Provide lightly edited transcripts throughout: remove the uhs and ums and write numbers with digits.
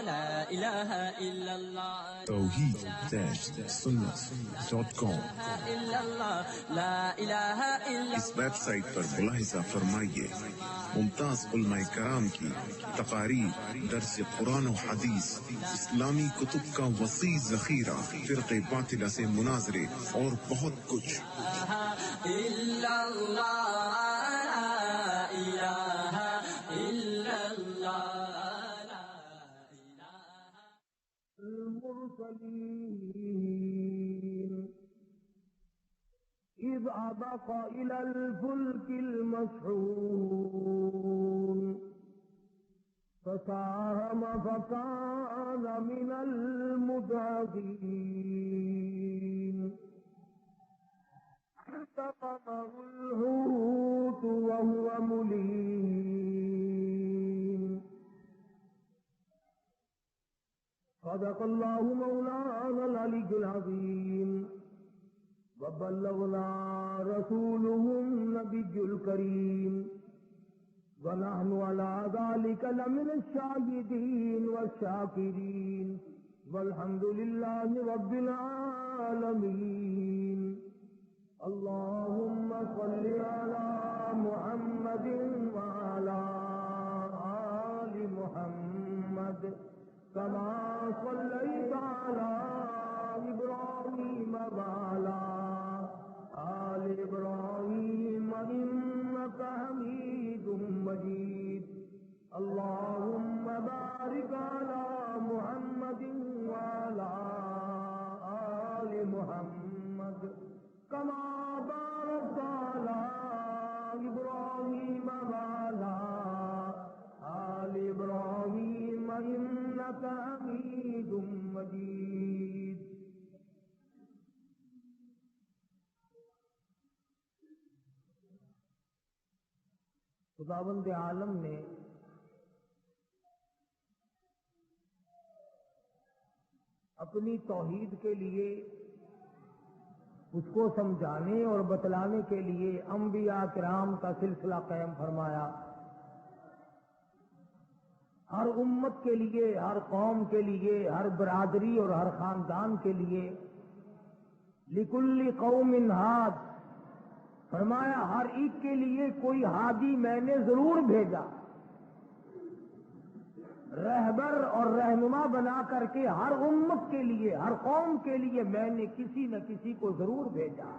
لا الہ الا اللہ توحید-sunnah.com لا الہ الا اس ویب سائٹ پر ملاحظہ فرمائیے ممتاز علماء کرام کی تقاریر، درس قرآن و حدیث، اسلامی کتب کا وسیع ذخیرہ، فرقے باطلہ سے مناظرے اور بہت کچھ۔ الا اللہ لا الہ الا اللہ المرسلين إذ أبق إلى الفلك المشحون فساهم فكان من المدحضين التقمه الحوت وهو مليم صدق الله مولانا العلي العظيم وبلغنا رسوله النبي الكريم ونحن على ذلك لمن الشاهدين والشاكرين والحمد لله رب العالمين اللهم صل على محمد وعلى آل محمد كما صليت على إبراهيم وعلى آل إبراهيم إنك حميد مجيد اللهم بارك على محمد وعلى آل محمد كما باركت على إبراهيم وعلى آل إبراهيم إنك حميد مجيد خداوند عالم نے اپنی توحید کے لیے اس کو سمجھانے اور بتلانے کے لیے انبیاء کرام کا سلسلہ قائم فرمایا۔ ہر امت کے لیے، ہر قوم کے لیے، ہر برادری اور ہر خاندان کے لیے لکل قوم ہاد، فرمایا ہر ایک کے لیے کوئی ہادی میں نے ضرور بھیجا، رہبر اور رہنما بنا کر کے ہر امت کے لیے، ہر قوم کے لیے میں نے کسی نہ کسی کو ضرور بھیجا۔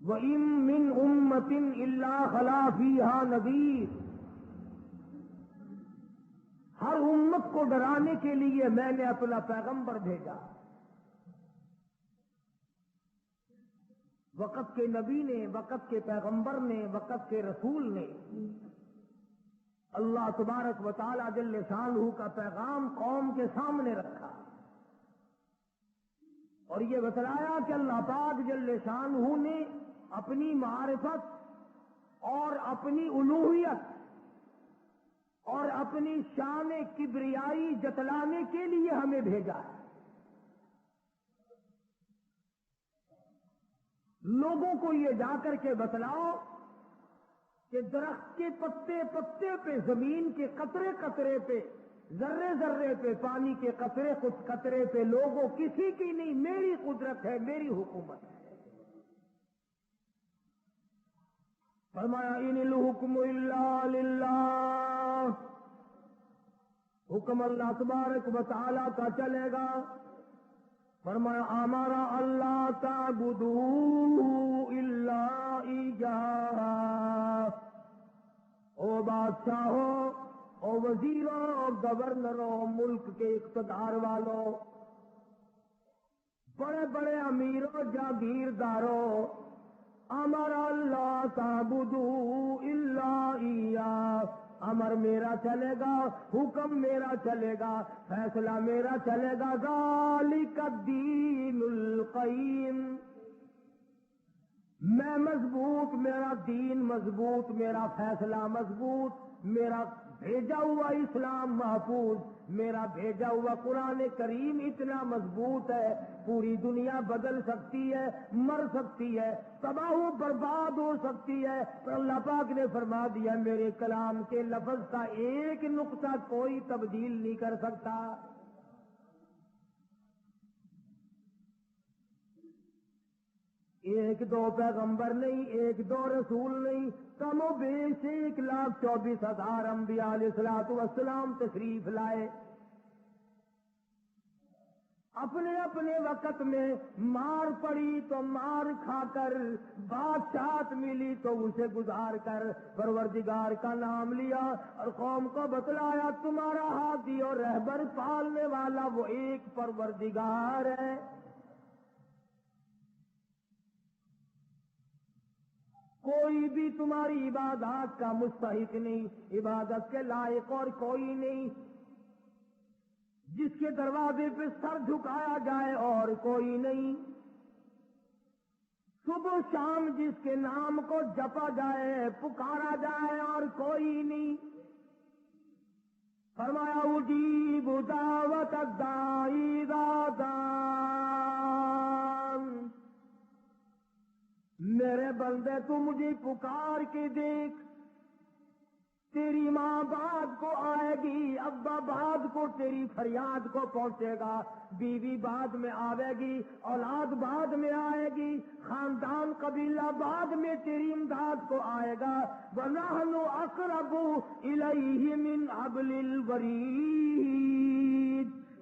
وَإِن مِّنْ أُمَّةٍ إِلَّا خَلَا فِيهَا نَذِيرٌ، ہر امت کو ڈرانے کے لیے میں نے اپنا پیغمبر بھیجا۔ وقت کے نبی نے، وقت کے پیغمبر نے، وقت کے رسول نے اللہ تبارک و تعالی جل شانہ کا پیغام قوم کے سامنے رکھا اور یہ بتلایا کہ اللہ پاک جل شانہ نے اپنی معرفت اور اپنی الوہیت اور اپنی شان کبریائی جتلانے کے لیے ہمیں بھیجا ہے۔ لوگوں کو یہ جا کر کے بتلاؤ کہ درخت کے پتے پتے پہ، زمین کے قطرے قطرے پہ، ذرے ذرے پہ، پانی کے قطرے کچھ قطرے پہ لوگوں کسی کی نہیں، میری قدرت ہے، میری حکومت ہے۔ فرمایا ان الحکم الا للہ، حکم اللہ تبارک و تعالی کا چلے گا۔ فرمایا ہمارا اللہ تعبدوا الا ایاہ، او بادشاہوں، او وزیروں، او گورنروں، ملک کے اقتدار والوں، بڑے بڑے امیروں، جاگیرداروں، ہمارا اللہ تعبدوا الا ایاہ، امر میرا چلے گا، حکم میرا چلے گا، فیصلہ میرا چلے گا۔ ذالک الدین القیم، میں مضبوط، میرا دین مضبوط، میرا فیصلہ مضبوط، میرا بھیجا ہوا اسلام محفوظ، میرا بھیجا ہوا قرآن کریم اتنا مضبوط ہے، پوری دنیا بدل سکتی ہے، مر سکتی ہے، تباہ و برباد ہو سکتی ہے، پر اللہ پاک نے فرما دیا میرے کلام کے لفظ کا ایک نقطہ کوئی تبدیل نہیں کر سکتا۔ ایک دو پیغمبر نہیں، ایک دو رسول نہیں، کم و بیش 1,24,000 انبیاء علیہ الصلوۃ والسلام تشریف لائے۔ اپنے اپنے وقت میں مار پڑی تو مار کھا کر، بادشاہت ملی تو اسے گزار کر پروردگار کا نام لیا اور قوم کو بتلایا تمہارا ہادی اور رہبر پالنے والا وہ ایک پروردگار ہے۔ کوئی بھی تمہاری عبادات کا مستحق نہیں، عبادت کے لائق اور کوئی نہیں، جس کے دروازے پہ سر جھکایا جائے اور کوئی نہیں، صبح شام جس کے نام کو جپا جائے پکارا جائے اور کوئی نہیں۔ فرمایا اجیب دعوت الداعی اذا دعان، میرے بندے تو مجھے پکار کے دیکھ، تیری ماں بعد کو آئے گی، ابا بعد کو تیری فریاد کو پہنچے گا، بیوی بعد میں آئے گی، اولاد بعد میں آئے گی، خاندان قبیلہ بعد میں تیری امداد کو آئے گا۔ وَنَحْنُ أَقْرَبُ إِلَيْهِ مِنْ حَبْلِ الْوَرِيدِ،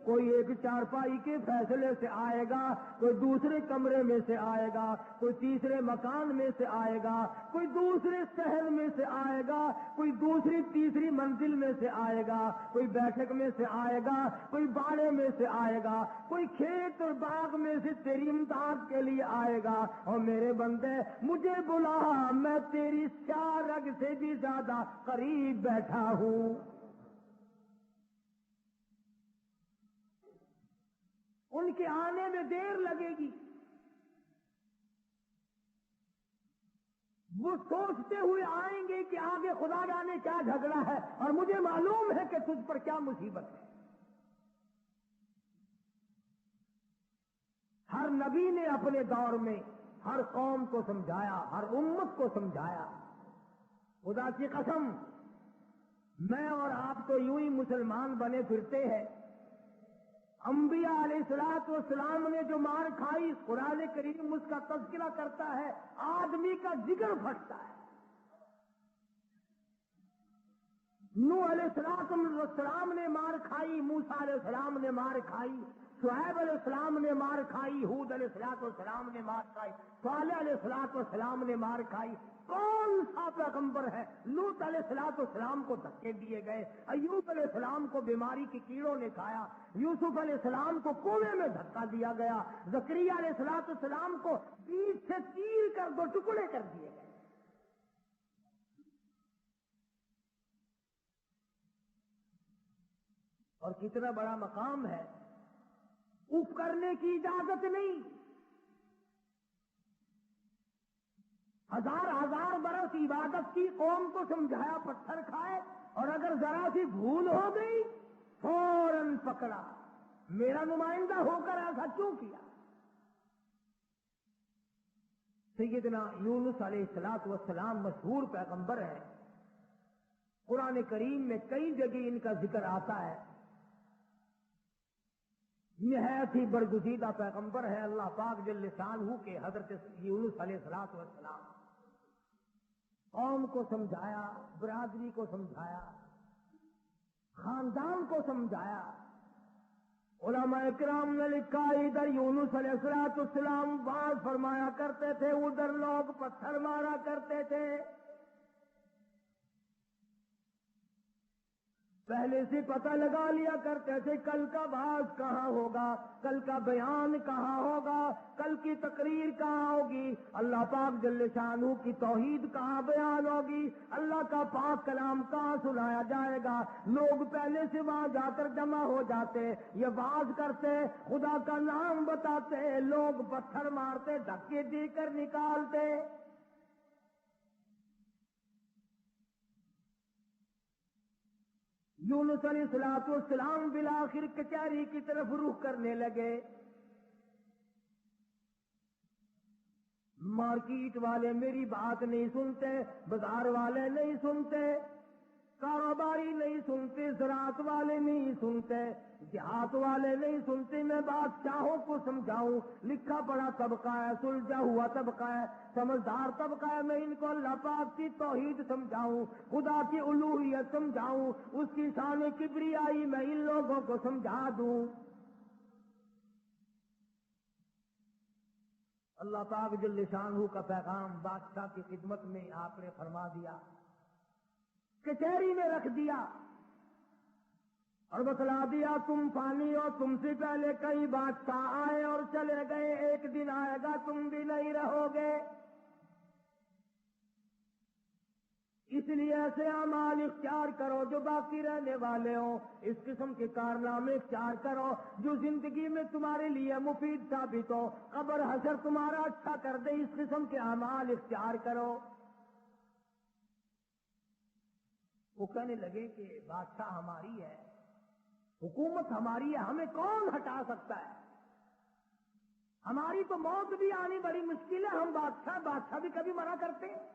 کوئی ایک چارپائی کے فیصلے سے آئے گا، کوئی دوسرے کمرے میں سے آئے گا، کوئی تیسرے مکان میں سے آئے گا، کوئی دوسرے شہر میں سے آئے گا، کوئی دوسری تیسری منزل میں سے آئے گا، کوئی بیٹھک میں سے آئے گا، کوئی باڑے میں سے آئے گا، کوئی کھیت اور باغ میں سے تیری امداد کے لیے آئے گا۔ اور میرے بندے مجھے بلا، میں تیری سیاہ رگ سے بھی زیادہ قریب بیٹھا ہوں۔ ان کے آنے میں دیر لگے گی، وہ سوچتے ہوئے آئیں گے کہ آگے خدا جانے کیا جھگڑا ہے اور مجھے معلوم ہے کہ تجھ پر کیا مصیبت ہے۔ ہر نبی نے اپنے دور میں ہر قوم کو سمجھایا، ہر امت کو سمجھایا۔ خدا کی قسم، میں اور آپ تو یوں ہی مسلمان بنے پھرتے ہیں، انبیاء علیہ الصلوۃ والسلام نے جو مار کھائی، قرآن کریم اس کا تذکرہ کرتا ہے، آدمی کا جگر پھٹتا ہے۔ نوح علیہ السلام نے مار کھائی، موسیٰ علیہ السلام نے مار کھائی، شعیب علیہ السلام نے مار کھائی، ہود علیہ السلام نے مار کھائی، صالح علیہ السلام نے مار کھائی۔ کون سا پیغمبر ہے؟ لوط علیہ السلام کو دھکے دیے گئے، ایوب علیہ السلام کو بیماری کی کیڑوں نے کھایا، یوسف علیہ السلام کو کنویں میں دھکا دیا گیا، زکریا علیہ السلام کو بیچ سے چیر کر 2 ٹکڑے کر دیے گئے۔ اور کتنا بڑا مقام ہے، اف کرنے کی اجازت نہیں۔ 1000 برس عبادت کی، قوم کو سمجھایا پتھر کھائے، اور اگر ذرا سی بھول ہو گئی فوراً پکڑا، میرا نمائندہ ہو کر ایسا کیوں کیا؟ سیدنا یونس علیہ السلام مشہور پیغمبر ہے، قرآن کریم میں کئی جگہ ان کا ذکر آتا ہے، نہایت ہی برگزیدہ پیغمبر ہے اللہ پاک جل شانہ کے حضرت یونس علیہ السلام۔ قوم کو سمجھایا، برادری کو سمجھایا، خاندان کو سمجھایا۔ علماء کرام نے لکھا ادھر یونس علیہ السلام واز فرمایا کرتے تھے، ادھر لوگ پتھر مارا کرتے تھے۔ پہلے سے پتہ لگا لیا کرتے تھے کل کا باز کہاں ہوگا، کل کا بیان کہاں ہوگا، کل کی تقریر کہاں ہوگی، اللہ پاک جل شانہ کی توحید کہاں بیان ہوگی، اللہ کا پاک کلام کہاں سنایا جائے گا۔ لوگ پہلے سے وہاں جا کر جمع ہو جاتے، یہ باز کرتے، خدا کا نام بتاتے، لوگ پتھر مارتے، دھکے دے کر نکالتے۔ یونس علیہ السلام بالآخر کچہری کی طرف رخ کرنے لگے. مارکیٹ والے میری بات نہیں سنتے، بازار والے نہیں سنتے، کاروباری نہیں سنتے، زراعت والے نہیں سنتے، دیہات والے نہیں سنتے. میں بادشاہوں کو سمجھاؤں، لکھا پڑھا طبقہ ہے، سلجھا ہوا طبقہ ہے، سمجھدار طبقہ ہے، میں ان کو اللہ پاک کی توحید سمجھاؤں، خدا کی الوہیت سمجھاؤں، اس کی شان کبریائی میں ان لوگوں کو سمجھا دوں. اللہ پاک جل شانہ کا پیغام بادشاہ کی خدمت میں آپ نے فرما دیا، کچہری میں رکھ دیا اور بتلا دیا تم فانی ہو، تم سے پہلے کئی بادشاہ آئے اور چلے گئے، ایک دن آئے گا تم بھی نہیں رہو گے. اس لیے ایسے اعمال اختیار کرو جو باقی رہنے والے ہوں، اس قسم کے کارنامے اختیار کرو جو زندگی میں تمہارے لیے مفید ثابت ہو، قبر حشر تمہارا اچھا کر دے، اس قسم کے اعمال اختیار کرو. وہ کہنے لگے کہ بادشاہ ہماری ہے، حکومت ہماری ہے، ہمیں کون ہٹا سکتا ہے؟ ہماری تو موت بھی آنی بڑی مشکل ہے، ہم بادشاہ بھی کبھی منع کرتے ہیں.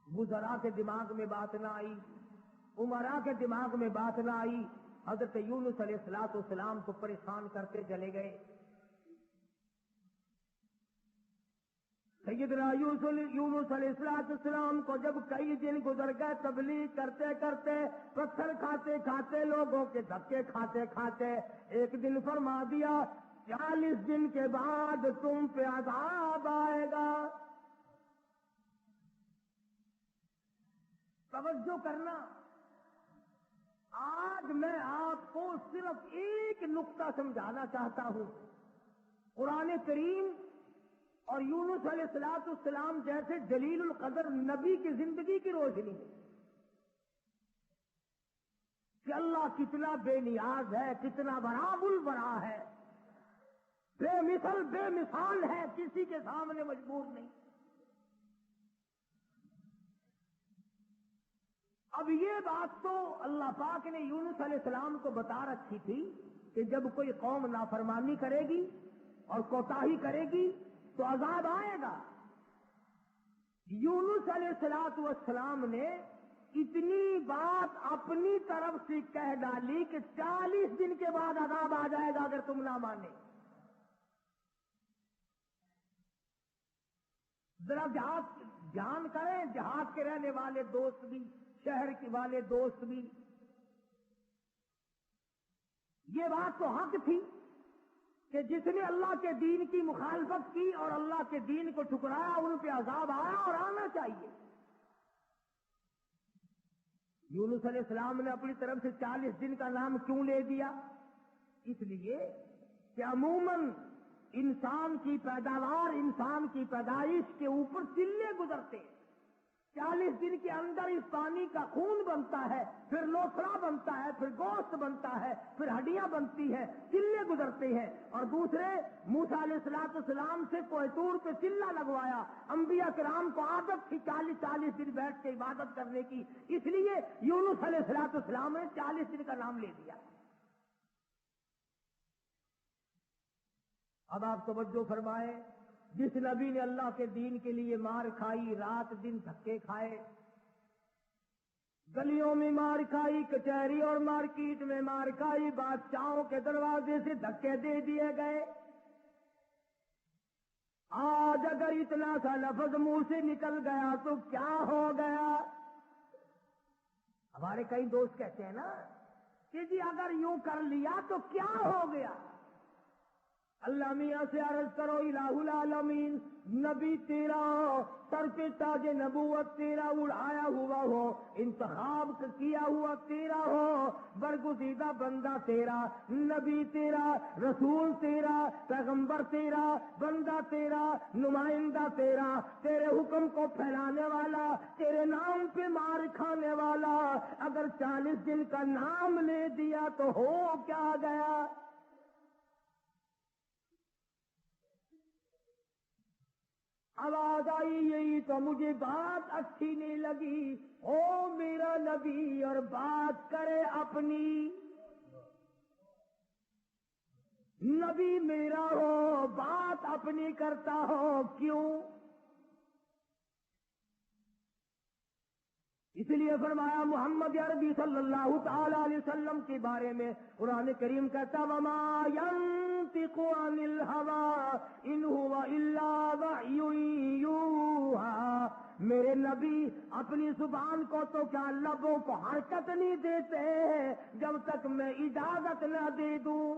وزراء کے دماغ میں بات نہ آئی، امراء کے دماغ میں بات نہ آئی. حضرت یونس علیہ السلام کو پریشان کرتے چلے گئے. سیدنا یونس علیہ السلام کو جب کئی دن گزر گئے تبلیغ کرتے کرتے، پتھر کھاتے کھاتے، لوگوں کے دھکے کھاتے کھاتے، ایک دن فرما دیا 40 دن کے بعد تم پہ عذاب آئے گا. توجہ کرنا، آج میں آپ کو صرف ایک نقطہ سمجھانا چاہتا ہوں. قرآن کریم اور یونس علیہ السلام جیسے جلیل القدر نبی کی زندگی کی روشنی ہے کہ اللہ کتنا بے نیاز ہے، کتنا براب البرا ہے، بے مثل بے مثال ہے، کسی کے سامنے مجبور نہیں. اب یہ بات تو اللہ پاک نے یونس علیہ السلام کو بتا رکھی تھی کہ جب کوئی قوم نافرمانی کرے گی اور کوتاہی کرے گی تو عذاب آئے گا. یونس علیہ السلام نے اتنی بات اپنی طرف سے کہہ ڈالی کہ 40 دن کے بعد عذاب آ جائے گا اگر تم نہ مانے. ذرا دھیان کریں، دیہات کے رہنے والے دوست بھی، شہر کے والے دوست بھی، یہ بات تو حق تھی کہ جس نے اللہ کے دین کی مخالفت کی اور اللہ کے دین کو ٹھکرایا ان پہ عذاب آیا اور آنا چاہیے. یونس علیہ السلام نے اپنی طرف سے 40 دن کا نام کیوں لے دیا؟ اس لیے کہ عموماً انسان کی پیداوار، انسان کی پیدائش کے اوپر چلے گزرتے ہیں. 40 دن کے اندر اس پانی کا خون بنتا ہے، پھر لوتھڑا بنتا ہے، پھر گوشت بنتا ہے، پھر ہڈیاں بنتی ہیں، چلے گزرتے ہیں. اور دوسرے موسیٰ علیہ السلام سے کوہ طور پہ چلہ لگوایا. انبیاء کرام کو عادت تھی 40 دن بیٹھ کے عبادت کرنے کی، اس لیے یونس علیہ السلام نے 40 دن کا نام لے دیا. اب آپ توجہ فرمائیں، جس نبی نے اللہ کے دین کے لیے مار کھائی، رات دن دھکے کھائے، گلیوں میں مار کھائی، کچہری اور مارکیٹ میں مار کھائی، بادشاہوں کے دروازے سے دھکے دے دیے گئے، آج اگر اتنا سا لفظ منہ سے نکل گیا تو کیا ہو گیا؟ ہمارے کئی دوست کہتے ہیں نا کہ جی اگر یوں کر لیا تو کیا ہو گیا؟ اللہ میاں سے عرض کرو الہ العالمین، نبی تیرا سر پہ تاج نبوت تیرا اڑایا ہوا ہو، انتخاب کیا ہوا تیرا ہو، برگزیدہ بندہ تیرا، نبی تیرا، رسول تیرا، پیغمبر تیرا، بندہ تیرا، نمائندہ تیرا، تیرے حکم کو پھیلانے والا، تیرے نام پہ مار کھانے والا، اگر 40 دن کا نام لے دیا تو ہو کیا گیا؟ آواز آئی یہی تو مجھے بات اچھی نہیں لگی، او میرا نبی اور بات کرے اپنی، نبی میرا ہو بات اپنی کرتا ہو کیوں؟ اس لیے فرمایا محمد عربی صلی اللہ تعالی علیہ وسلم کے بارے میں قرآن کریم کہتا وما ينطق عن الهوى ان هو الا وحی یوحى، میرے نبی اپنی زبان کو تو کیا لبوں کو حرکت نہیں دیتے جب تک میں اجازت نہ دے دوں۔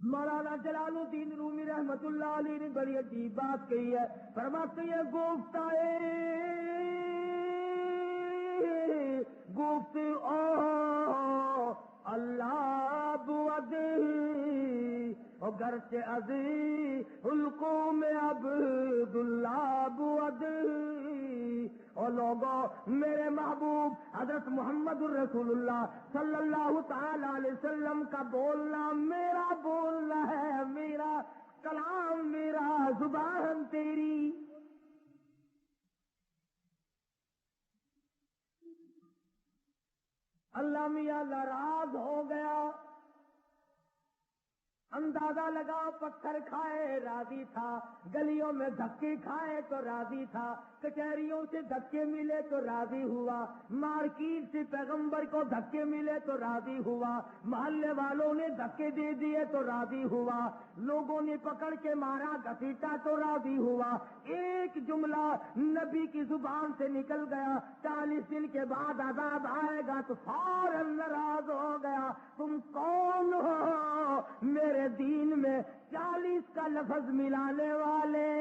مولانا جلال الدین رومی رحمت اللہ علیہ نے بڑی عجیب بات کہی ہے، فرماتے ہیں گفت او اللہ بود اور گرچہ عزی حلقوں میں عبد اللہ بود، اور لوگوں میرے محبوب حضرت محمد الرسول اللہ صلی اللہ تعالی علیہ وسلم کا بولنا میرا بولنا ہے، میرا کلام میرا زبان تیری۔ اللہ میاں ناراض ہو گیا، اندازہ لگا پتھر کھائے راضی تھا، گلیوں میں دھکے کھائے تو راضی تھا، کچہریوں سے دھکے ملے تو راضی ہوا، مارکیٹ سے پیغمبر کو دھکے ملے تو راضی ہوا، محلے والوں نے دھکے دے دیے تو راضی ہوا، لوگوں نے پکڑ کے مارا گھسیٹا تو راضی ہوا، ایک جملہ نبی کی زبان سے نکل گیا 40 دن کے بعد عذاب آئے گا تو فوراً ناراض ہو گیا، تم کون ہو میرے دین میں 40 کا لفظ ملانے والے؟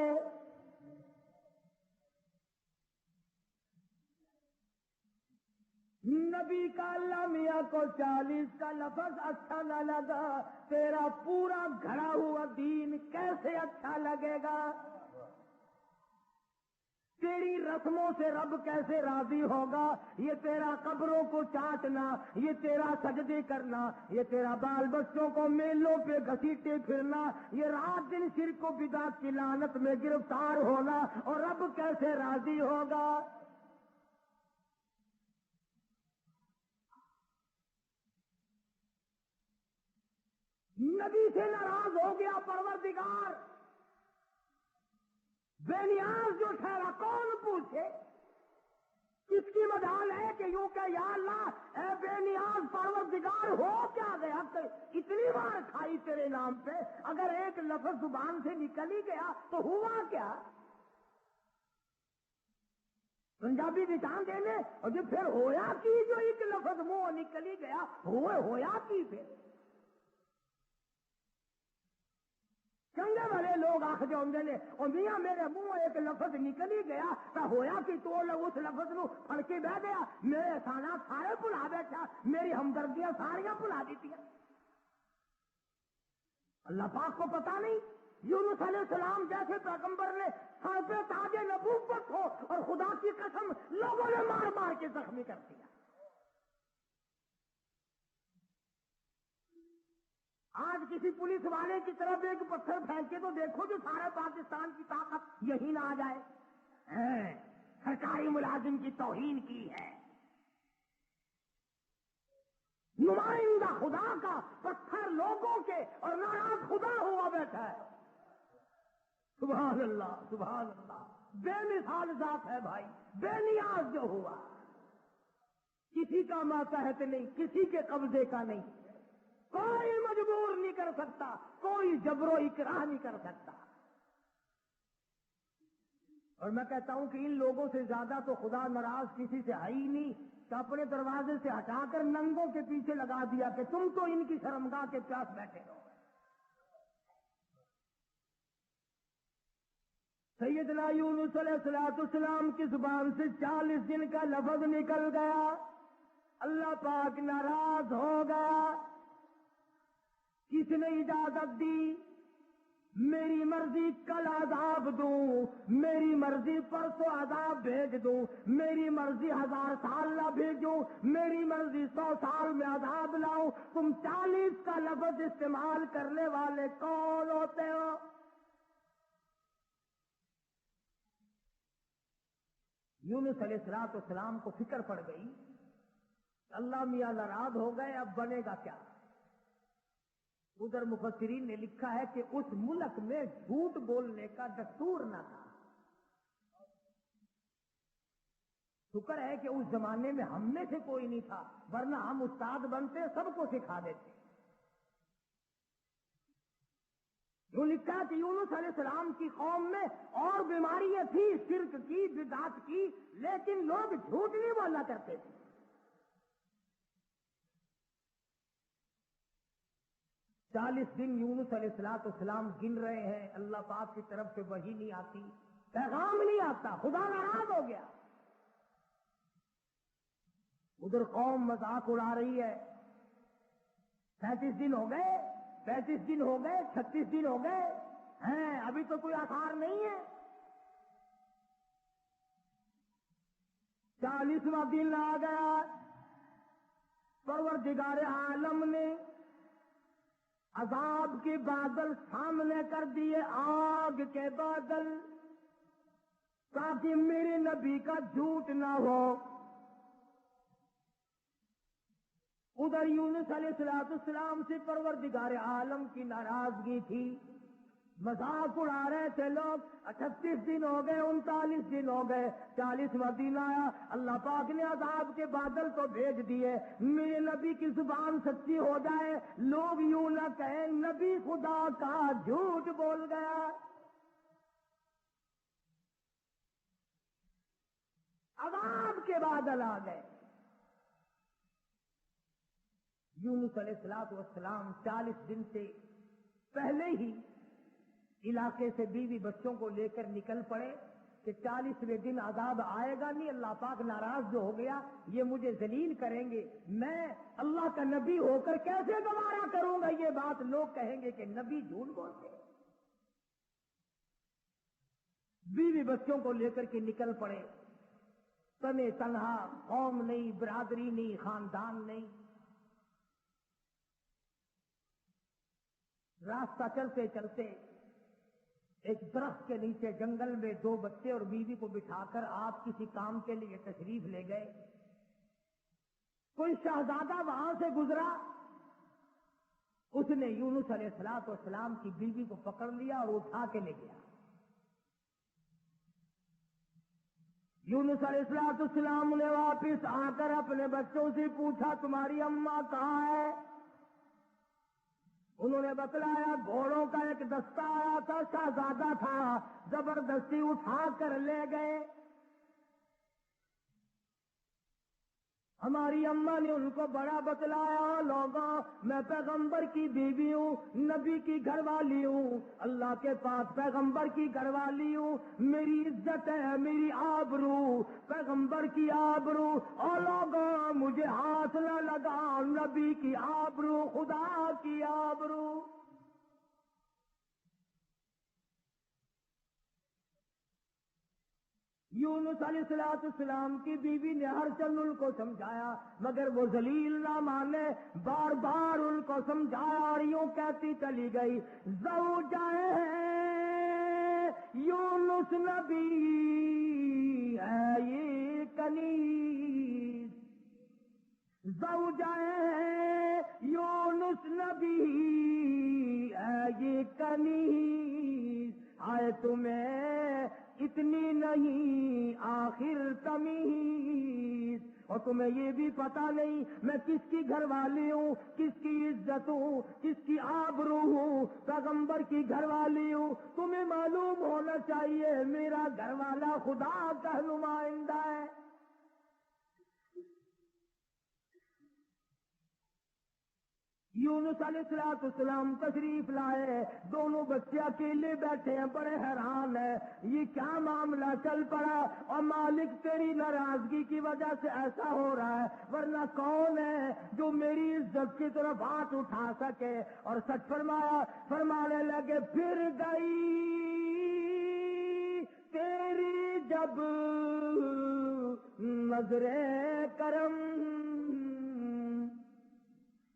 نبی کا اللہ میاں کو 40 کا لفظ اچھا نہ لگا، تیرا پورا گھڑا ہوا دین کیسے اچھا لگے گا؟ تیری رسموں سے رب کیسے راضی ہوگا؟ یہ تیرا قبروں کو چاٹنا، یہ تیرا سجدے کرنا، یہ تیرا بال بچوں کو میلوں پہ گھسیٹے پھرنا، یہ رات دن شرک و بدعت کی لعنت میں گرفتار ہونا، اور رب کیسے راضی ہوگا؟ نبی سے ناراض ہو گیا پروردگار، بے نیاز جو ٹھہرا کون پوچھے؟ کس کی مجال ہے کہ یوں کہ یا اللہ اے بے نیاز پروردگار ہو کیا گیا؟ اتنی بار کھائی تیرے نام پہ، اگر ایک لفظ زبان سے نکل ہی گیا تو ہوا کیا؟ پنجابی نشان دینے اور جو پھر ہویا کی جو ایک لفظ منہ نکل ہی گیا ہویا کی پھر چنگے والے لوگ آخر ہوندے نے اور میاں میرے منہ ایک لفظ نکل ہی گیا تو ہویا کہ تو اس لفظ نو پھڑ کے بہ گیا، میرے احسانات سارے بھلا بیٹھا، میری ہمدردیاں ساریاں بھلا دیتی ہیں۔ اللہ پاک کو پتا نہیں یونس علیہ السلام جیسے پیغمبر نے سر پہ تاج نبوت ہو اور خدا کی قسم لوگوں نے مار مار کے زخمی کر دیا۔ آج کسی پولیس والے کی طرف ایک پتھر پھینکے تو دیکھو جو سارے پاکستان کی طاقت یہی نہ آ جائے، سرکاری ملازم کی توہین کی ہے، نمائندہ خدا کا پتھر لوگوں کے اور ناراض خدا ہوا بیٹھا ہے۔ سبحان اللہ سبحان اللہ، بے مثال ذات ہے بھائی، بے نیاز جو ہوا، کسی کا ماتحت نہیں، کسی کے قبضے کا نہیں، کوئی مجبور نہیں کر سکتا، کوئی جبر و اکراہ نہیں کر سکتا۔ اور میں کہتا ہوں کہ ان لوگوں سے زیادہ تو خدا ناراض کسی سے ہے ہی نہیں، تو اپنے دروازے سے ہٹا کر ننگوں کے پیچھے لگا دیا کہ تم تو ان کی شرمگاہ کے پاس بیٹھے رہو۔ سیدنا یونس علیہ السلام کی زبان سے 40 دن کا لفظ نکل گیا، اللہ پاک ناراض ہو گیا۔ کس نے اجازت دی؟ میری مرضی کل عذاب دوں، میری مرضی پرسوں عذاب بھیج دوں، میری مرضی 1000 سال نہ بھیجوں، میری مرضی 100 سال میں عذاب لاؤں، تم 40 کا لفظ استعمال کرنے والے کون ہوتے ہو؟ یونس علیہ السلام کو فکر پڑ گئی، اللہ میاں ناراض ہو گئے، اب بنے گا کیا؟ ادھر مفسرین نے لکھا ہے کہ اس ملک میں جھوٹ بولنے کا دستور نہ تھا۔ شکر ہے کہ اس زمانے میں ہم میں سے کوئی نہیں تھا، ورنہ ہم استاد بنتے سب کو سکھا دیتے۔ جو لکھا کہ یونس علیہ السلام کی قوم میں اور بیماریاں تھی، شرک کی، بدعت کی، لیکن لوگ جھوٹ نہیں بولا کرتے تھے۔ 40 دن یونس علیہ السلام گن رہے ہیں، اللہ پاک کی طرف سے وحی نہیں آتی، پیغام نہیں آتا، خدا ناراض ہو گیا۔ ادھر قوم مذاق اڑا رہی ہے، 37 دن ہو گئے، 35 دن ہو گئے، 36 دن ہو گئے ہیں، ابھی تو کوئی آثار نہیں ہے۔ 40واں دن آ گیا، پروردگار عالم نے عذاب کے بادل سامنے کر دیے، آگ کے بادل، تاکہ میرے نبی کا جھوٹ نہ ہو۔ ادھر یونس علیہ السلام سے پروردگار عالم کی ناراضگی تھی، مذاق اڑا رہے تھے لوگ۔ 38 دن ہو گئے، 39 دن ہو گئے، 40واں دن آیا، اللہ پاک نے عذاب کے بادل تو بھیج دیے، میرے نبی کی زبان سچی ہو جائے، لوگ یوں نہ کہیں نبی خدا کا جھوٹ بول گیا۔ عذاب کے بادل آ گئے۔ یونس علیہ السلام 40 دن سے پہلے ہی علاقے سے بیوی بچوں کو لے کر نکل پڑے کہ 40ویں دن عذاب آئے گا نہیں، اللہ پاک ناراض جو ہو گیا، یہ مجھے ذلیل کریں گے، میں اللہ کا نبی ہو کر کیسے گوارا کروں گا یہ بات، لوگ کہیں گے کہ نبی جھوٹ بولتے۔ بیوی بچوں کو لے کر کے نکل پڑے، تنے تنہا، قوم نہیں، برادری نہیں، خاندان نہیں، راستہ چلتے چلتے ایک درخت کے نیچے جنگل میں 2 بچے اور بیوی کو بٹھا کر آپ کسی کام کے لیے تشریف لے گئے۔ کوئی شہزادہ وہاں سے گزرا، اس نے یونس علیہ السلام کی بیوی کو پکڑ لیا اور اٹھا کے لے گیا۔ یونس علیہ السلام نے واپس آ کر اپنے بچوں سے پوچھا تمہاری اماں کہاں ہے؟ انہوں نے بتلایا گھوڑوں کا ایک دستہ آیا تھا، شہزادہ تھا، زبردستی اٹھا کر لے گئے۔ ہماری اماں نے ان کو بڑا بتلایا، لوگوں میں پیغمبر کی بیوی ہوں، نبی کی گھر والی ہوں، اللہ کے پاس پیغمبر کی گھر والی ہوں، میری عزت ہے، میری آبرو، پیغمبر کی آبرو، اور لوگوں مجھے ہاتھ نہ لگا، نبی کی آبرو، خدا کی آبرو۔ یونس علیہ السلام کی بیوی نے ہر چند ان کو سمجھایا، مگر وہ ذلیل نہ مانے، بار بار ان کو سمجھایا اور یوں کہتی چلی گئی، زوجہ یونس نبی ہے یہ کنیز، زوجہ یونس نبی ہے یہ کنیز، آئے تمہیں اتنی نہیں آخر تمیز، اور تمہیں یہ بھی پتا نہیں میں کس کی گھر والی ہوں، کس کی عزت ہوں، کس کی آبرو ہوں، پیغمبر کی گھر والی ہوں، تمہیں معلوم ہونا چاہیے میرا گھر والا خدا کا نمائندہ ہے۔ یونس علیہ السلام تشریف لائے، دونوں بچے اکیلے بیٹھے ہیں، بڑے حیران ہیں یہ کیا معاملہ چل پڑا، اور مالک تیری ناراضگی کی وجہ سے ایسا ہو رہا ہے، ورنہ کون ہے جو میری عزت کی طرف ہاتھ اٹھا سکے؟ اور سچ فرمایا، فرمانے لگے پھر گئی تیری جب نظر کرم۔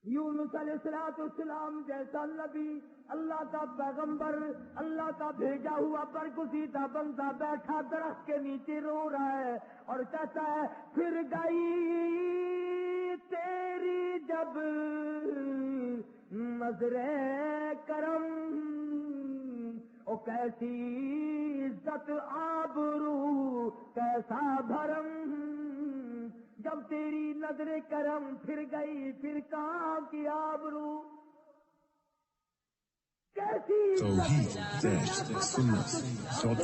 یونس علیہ السلام جیسا نبی، اللہ کا پیغمبر، اللہ کا بھیجا ہوا برگزیدہ بندہ بیٹھا درخت کے نیچے رو رہا ہے اور کہتا ہے پھر گئی تیری جب نظر کرم، او کیسی عزت آبرو کیسا بھرم، جب تیری نظر کرم پھر گئی پھر کہاں کی آبرو، کیسی توحید-سنت.com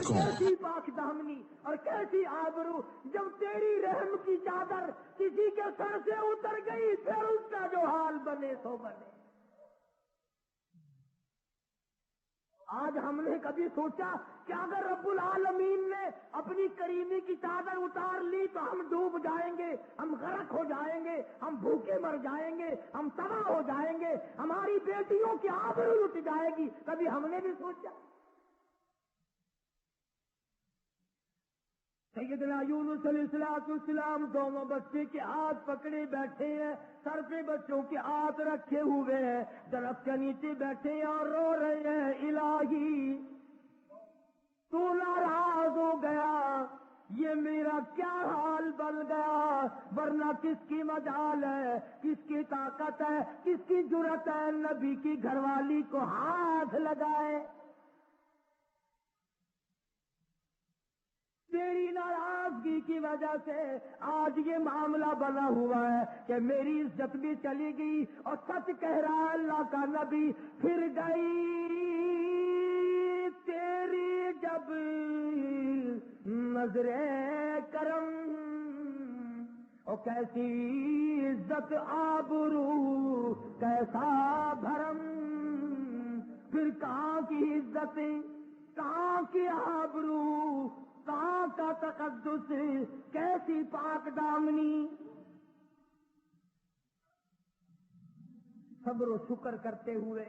کیسی پاک دامنی اور کیسی آبرو، جب تیری رحم کی چادر کسی کے سر سے اتر گئی پھر اس کا جو حال بنے تو بنے۔ آج ہم نے کبھی سوچا کہ اگر رب العالمین نے اپنی کریمی کی چادر اتار لی تو ہم ڈوب جائیں گے، ہم غرق ہو جائیں گے، ہم بھوکے مر جائیں گے، ہم تباہ ہو جائیں گے، ہماری بیٹیوں کی آبرو لٹ جائے گی؟ کبھی ہم نے بھی سوچا؟ سیدنا یونس علیہ السلام دونوں بچے کے ہاتھ پکڑے بیٹھے ہیں، سر پہ بچوں کے ہاتھ رکھے ہوئے ہیں، درخت کے نیچے بیٹھے ہیں اور رو رہے ہیں الہی تو ناراض ہو گیا، یہ میرا کیا حال بن گیا، ورنہ کس کی مجال ہے، کس کی طاقت ہے، کس کی جرأت ہے نبی کی گھر والی کو ہاتھ لگائے؟ تیری ناراضگی کی وجہ سے آج یہ معاملہ بنا ہوا ہے کہ میری عزت بھی چلی گئی، اور سچ کہہ رہا ہے اللہ کا نبی، پھر گئی تیری جب نظر کرم، اور کیسی عزت آبرو کیسا بھرم، پھر کہاں کی عزت، کہاں کی آبرو، کہاں کا تقدس، کیسی پاک دامنی۔ صبر و شکر کرتے ہوئے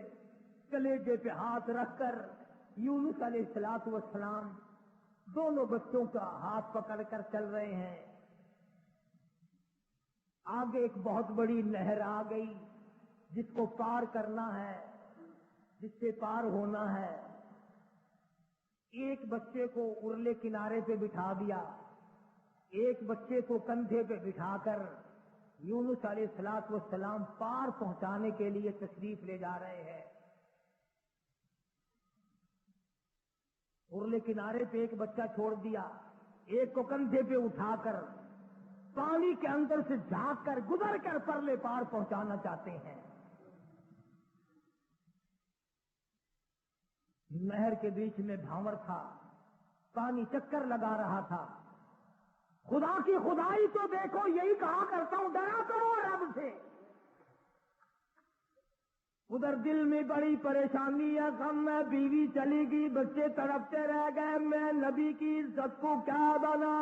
کلیجے پہ ہاتھ رکھ کر یونس علیہ السلام دونوں بچوں کا ہاتھ پکڑ کر چل رہے ہیں۔ آگے ایک بہت بڑی نہر آ گئی جس کو پار کرنا ہے، جس سے پار ہونا ہے۔ ایک بچے کو ارلے کنارے پہ بٹھا دیا، ایک بچے کو کندھے پہ بٹھا کر یونس علیہ السلام پار پہنچانے کے لیے تشریف لے جا رہے ہیں۔ ارلے کنارے پہ ایک بچہ چھوڑ دیا، ایک کو کندھے پہ اٹھا کر پانی کے اندر سے جھانک کر گزر کر پرلے پار پہنچانا چاہتے ہیں۔ نہر کے بیچ میں بھاور تھا، پانی چکر لگا رہا تھا۔ خدا کی خدائی تو دیکھو، یہی کہا کرتا ہوں ڈرا کرو رب سے۔ ادھر دل میں بڑی پریشانی ہے، غم میں بیوی چلی گئی، بچے تڑپتے رہ گئے، میں نبی کی عزت کو کیا بنا،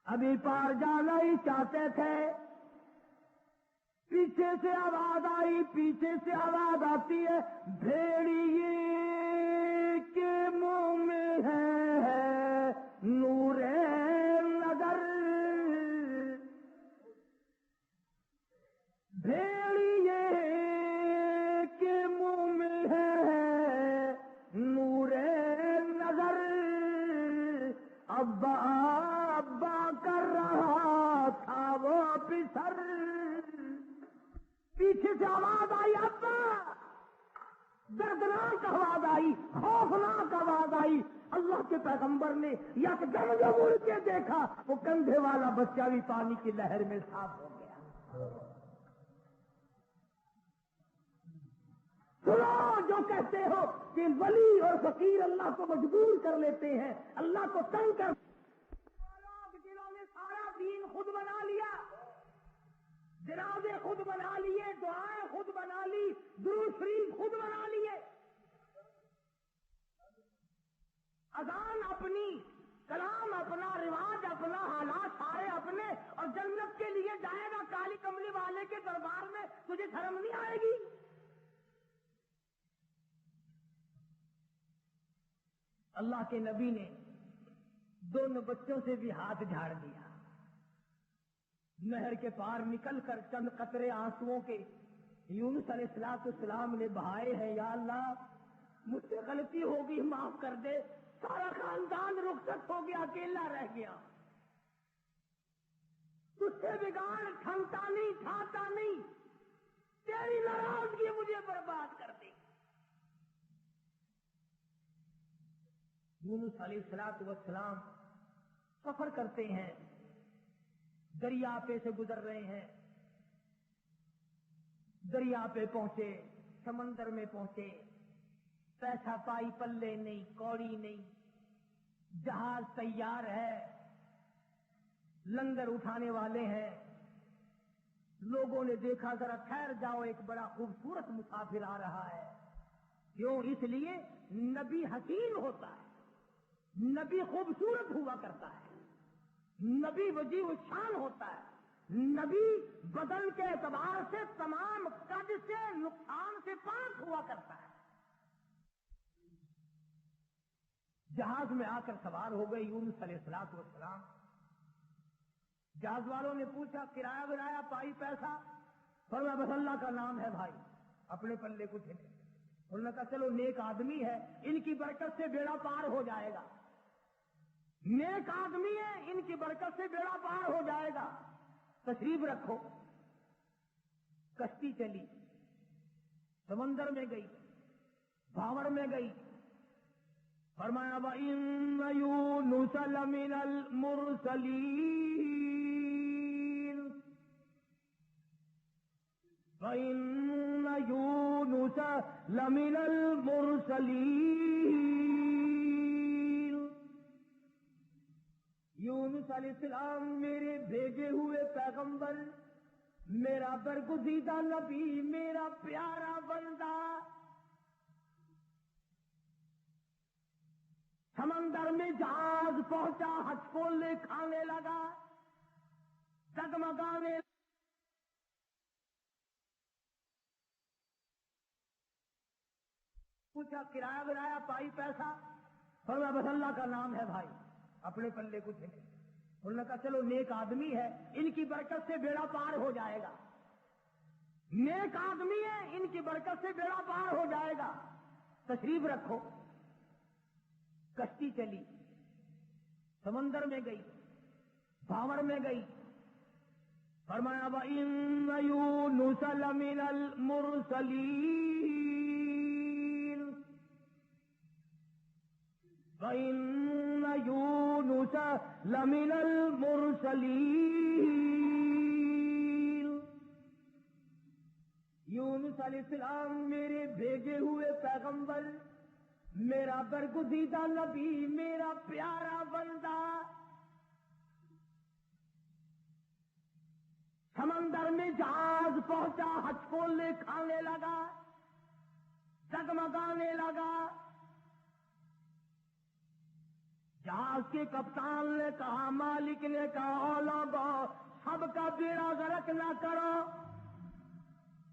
ابھی پار جانا ہی چاہتے تھے۔ پیچھے سے آواز آئی، پیچھے سے آواز آتی ہے، بھیڑیے کے منہ میں ہے نور نظر، بھیڑیے کے منہ میں ہے نور نظر، ابا ابا کر رہا تھا وہ پسر۔ پیچھے سے آواز آئی، ابا، دردناک آواز آئی، خوفناک آواز آئی۔ اللہ کے پیغمبر نے یکدم جو مڑ کے دیکھا، وہ کندھے والا بچہ بھی پانی کی لہر میں صاف ہو گیا۔ سنو جو کہتے ہو کہ ولی اور فقیر اللہ کو مجبور کر لیتے ہیں، اللہ کو تنگ کر، جنہوں نے سارا دین خود بنا لیا، جنازے خود بنا لیے، دعائیں خود بنا لی، درود شریف خود بنا لیے، اذان اپنی، کلام اپنا، رواج اپنا، حالات سارے اپنے، اور جنت کے لیے جائے گا کالی کملی والے کے دربار میں، تجھے شرم نہیں آئے گی؟ اللہ کے نبی نے دونوں بچوں سے بھی ہاتھ جھاڑ دیا، نہر کے پار نکل کر چند قطرے آنسوؤں کے یونس علیہ السلام نے بہائے ہیں، یا اللہ مجھ سے غلطی ہوگی معاف کر دے، سارا خاندان رخصت ہو گیا، اکیلا رہ گیا، تجھ سے بگاڑ تھمتا نہیں، تھاتا نہیں، تیری ناراضگی مجھے برباد کر دے۔ یونس علیہ السلام سفر کرتے ہیں، دریا پہ سے گزر رہے ہیں، دریا پہ پہنچے، سمندر میں پہنچے، پیسہ پائی پلے نہیں، کوڑی نہیں، جہاز تیار ہے، لنگر اٹھانے والے ہیں، لوگوں نے دیکھا ذرا ٹھہر جاؤ، ایک بڑا خوبصورت مسافر آ رہا ہے۔ کیوں؟ اس لیے نبی حسین ہوتا ہے، نبی خوبصورت ہوا کرتا ہے، نبی وجیہ الشان ہوتا ہے، نبی بدن کے اعتبار سے تمام قد سے نقصان سے پاک ہوا کرتا ہے۔ جہاز میں آ کر سوار ہو گئے یونس علیہ السلام۔ جہاز والوں نے پوچھا کرایہ ورایہ پائی پیسہ؟ فرمایا بس اللہ کا نام ہے بھائی، اپنے پلے کچھ نہیں۔ انہوں نے کہا چلو نیک آدمی ہے، ان کی برکت سے بیڑا پار ہو جائے گا، نیک آدمی ہے، ان کی برکت سے بیڑا پار ہو جائے گا، تشریف رکھو۔ کشتی چلی، سمندر میں گئی، بھاور میں گئی، فرمایا وَإِنَّ يُونُسَ لَمِنَ الْمُرْسَلِينَ وَإِنَّ يُونُسَ لَمِنَ الْمُرْسَلِينَ یونس علیہ السلام میرے بھیجے ہوئے پیغمبر، میرا برگزیدہ نبی، میرا پیارا بندہ۔ سمندر میں جہاز پہنچا، ہچکولے کھانے لگا، ڈگمگانے، پوچھا کرایہ ورایہ پائی پیسہ؟ فرمایا بس اللہ کا نام ہے بھائی، اپنے پلے کچھ نہیں۔ انہوں نے کہا چلو نیک آدمی ہے، ان کی برکت سے بیڑا پار ہو جائے گا، نیک آدمی ہے، ان کی برکت سے بیڑا پار ہو جائے گا، تشریف رکھو۔ کشتی چلی، سمندر میں گئی، بھاور میں گئی، فرمایا وَإِنَّ يُونُسَ لَمِنَ الْمُرْسَلِينَ وَإِنَّ يُونُسَ لَمِنَ الْمُرْسَلِينَ یونس علیہ السلام میرے بھیجے ہوئے پیغمبر، میرا برگزیدہ نبی، میرا پیارا بندہ۔ سمندر میں جہاز پہنچا، ہچکولے کھانے لگا، ڈگمگانے لگا۔ جہاز کے کپتان نے کہا، مالک نے کہا، او لوگو سب کا بیڑا غرق نہ کرو،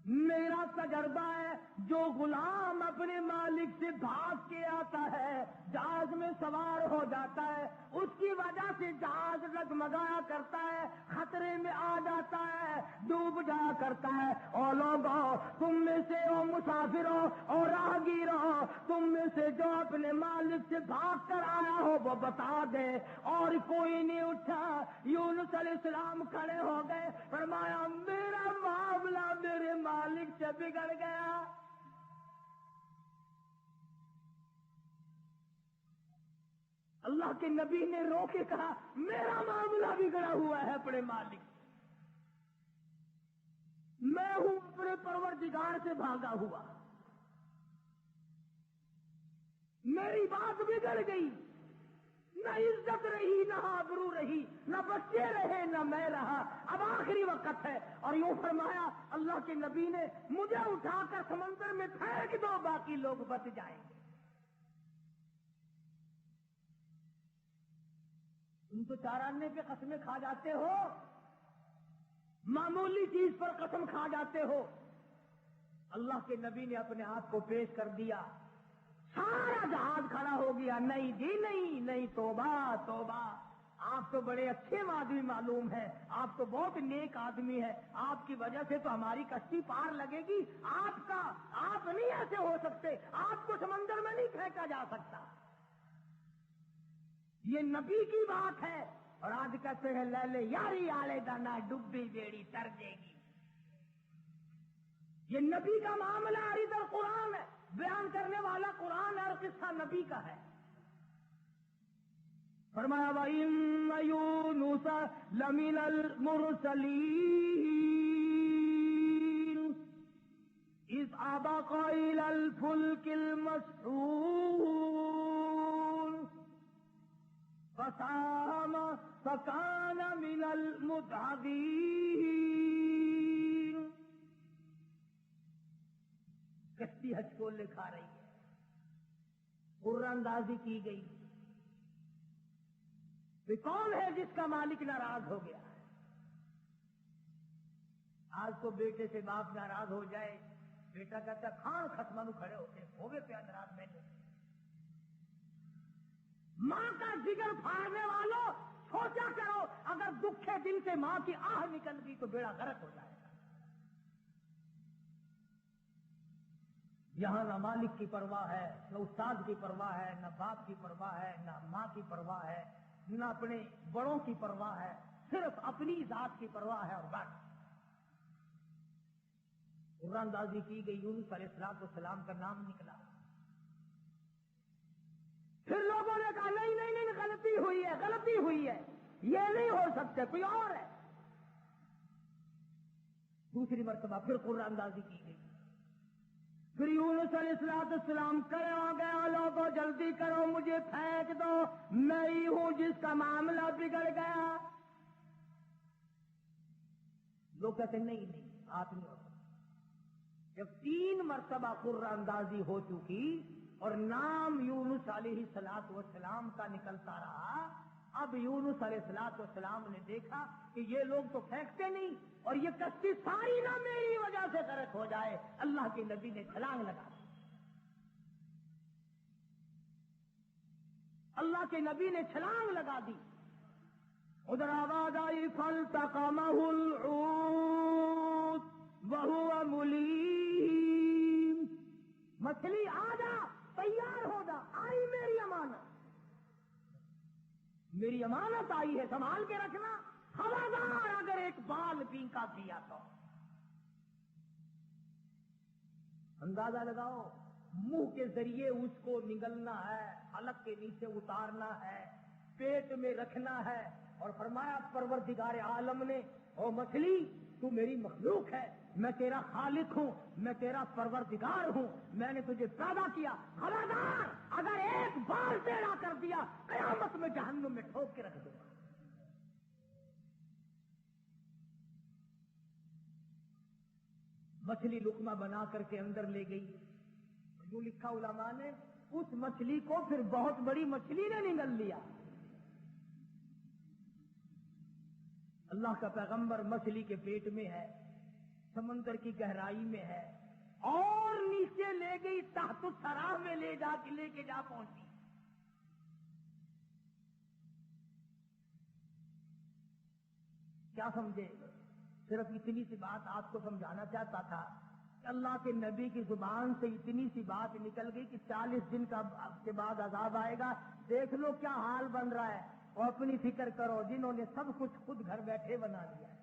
میرا تجربہ ہے جو غلام اپنے مالک سے بھاگ کے آتا ہے، جہاز میں سوار ہو جاتا ہے، اس کی وجہ سے جہاز ڈگمگایا کرتا ہے، خطرے میں آ جاتا ہے، ڈوب جایا کرتا ہے۔ اور لوگوں تم میں سے او مسافروں اور راہگیروں، تم میں سے جو اپنے مالک سے بھاگ کر آیا ہو وہ بتا دے۔ اور کوئی نہیں اٹھا۔ یونس علیہ السلام کھڑے ہو گئے، فرمایا میرا معاملہ میرے مالک سے بگڑ گیا۔ اللہ کے نبی نے رو کے کہا میرا معاملہ بگڑا ہوا ہے اپنے مالک، میں ہوں اپنے پروردگار سے بھاگا ہوا، میری بات بگڑ گئی، نہ عزت رہی نہ نہ آبرو رہی، نہ بچے رہے، نہ میں رہا، اب آخری وقت ہے. اور یوں فرمایا اللہ کے نبی نے، مجھے اٹھا کر سمندر میں پھینک دو، باقی لوگ بچ جائیں گے. تم تو 4 آنے پہ قسمیں کھا جاتے ہو، معمولی چیز پر قسم کھا جاتے ہو. اللہ کے نبی نے اپنے آپ کو پیش کر دیا، سارا جہاز کھڑا ہو گیا. نہیں جی نہیں، نہیں، توبہ توبہ، آپ تو بڑے اچھے آدمی معلوم ہے، آپ تو بہت نیک آدمی ہے، آپ کی وجہ سے تو ہماری کشتی پار لگے گی. آپ نہیں ایسے ہو سکتے، آپ کو سمندر میں نہیں پھینکا جا سکتا. یہ نبی کی بات ہے. اور آج کہتے ہیں لے لے یاری آلے دانا، ڈبی بیڑی تر دے گی. یہ نبی کا معاملہ ادھر قرآن ہے، بیان کرنے والا قرآن ہے اور قصہ نبی کا ہے. فرمایا وَإِنَّ يُونُسَ لَمِنَ الْمُرْسَلِينَ إِذْ أَبَقَ إِلَى الْفُلْكِ الْمَشْحُونِ فَسَاهَمَ فَكَانَ مِنَ الْمُدْحَضِينَ. کشتی حج کو لکھا رہی ہے، قرآن اندازی کی گئی. یہ کون ہے جس کا مالک ناراض ہو گیا ہے؟ آج تو بیٹے سے باپ ناراض ہو جائے، بیٹا کہتا کھان ختمانو کھڑے ہوتے ہوگے پہ ناراض میں نے. ماں کا جگر پھاڑنے والوں سوچا کرو، اگر دکھے دل سے ماں کی آہ نکل گئی تو بیڑا غرق ہو جائے گا. یہاں نہ مالک کی پرواہ ہے، نہ استاد کی پرواہ ہے، نہ باپ کی پرواہ ہے، نہ ماں کی پرواہ ہے، نہ اپنے بڑوں کی پرواہ ہے، صرف اپنی ذات کی پرواہ ہے. اور بات قرآن اندازی کی گئی، یونس علیہ السلام کا نام نکلا. پھر لوگوں نے کہا نہیں نہیں نہیں، غلطی ہوئی ہے، غلطی ہوئی ہے، یہ نہیں ہو سکتے، کوئی اور ہے. دوسری مرتبہ پھر قرآن اندازی کی گئی. پھر یونس علیہ السلام کرے ہو گیا، لوگوں جلدی کرو، مجھے پھینک دو، میں ہی ہوں جس کا معاملہ بگڑ گیا. لوگ کہتے نہیں نہیں، آپ نہیں ہو سکتے. جب 3 مرتبہ قرآن اندازی ہو چکی اور نام یونس علیہ السلام کا نکلتا رہا، اب یونس علیہ السلام نے دیکھا کہ یہ لوگ تو پھینکتے نہیں اور یہ کشتی ساری نہ میری وجہ سے غرق ہو جائے. اللہ کے نبی نے چھلانگ لگا دی. اللہ کے نبی نے چھلانگ لگا دی. ادھر آواز آئی فَالْتَقَمَهُ الْحُوتُ وَهُوَ مُلِيمٌ. مچھلی آ جا، تیار ہو جا، آئی میری امانت، میری امانت آئی ہے، سنبھال کے رکھنا. خبردار اگر ایک بال پینکا کیا تو اندازہ لگاؤ، منہ کے ذریعے اس کو نگلنا ہے، حلق کے نیچے اتارنا ہے، پیٹ میں رکھنا ہے. اور فرمایا پروردگار عالم نے، او مچھلی تو میری مخلوق ہے، میں تیرا خالق ہوں، میں تیرا پروردگار ہوں، میں نے تجھے پیدا کیا. خبردار اگر ایک بار ٹیڑھا کر دیا، قیامت میں جہنم میں ٹھوک کے رکھ دوں گا. مچھلی لقمہ بنا کر کے اندر لے گئی. جو لکھا علماء نے، اس مچھلی کو پھر بہت بڑی مچھلی نے نگل لیا. اللہ کا پیغمبر مچھلی کے پیٹ میں ہے، سمندر کی گہرائی میں ہے، اور نیچے لے گئی، تحت الثرى میں لے کے جا پہنچی. کیا سمجھے؟ صرف اتنی سی بات آپ کو سمجھانا چاہتا تھا کہ اللہ کے نبی کی زبان سے اتنی سی بات نکل گئی کہ 40 دن کے بعد عذاب آئے گا. دیکھ لو کیا حال بن رہا ہے، اور اپنی فکر کرو جنہوں نے سب کچھ خود گھر بیٹھے بنا لیا ہے.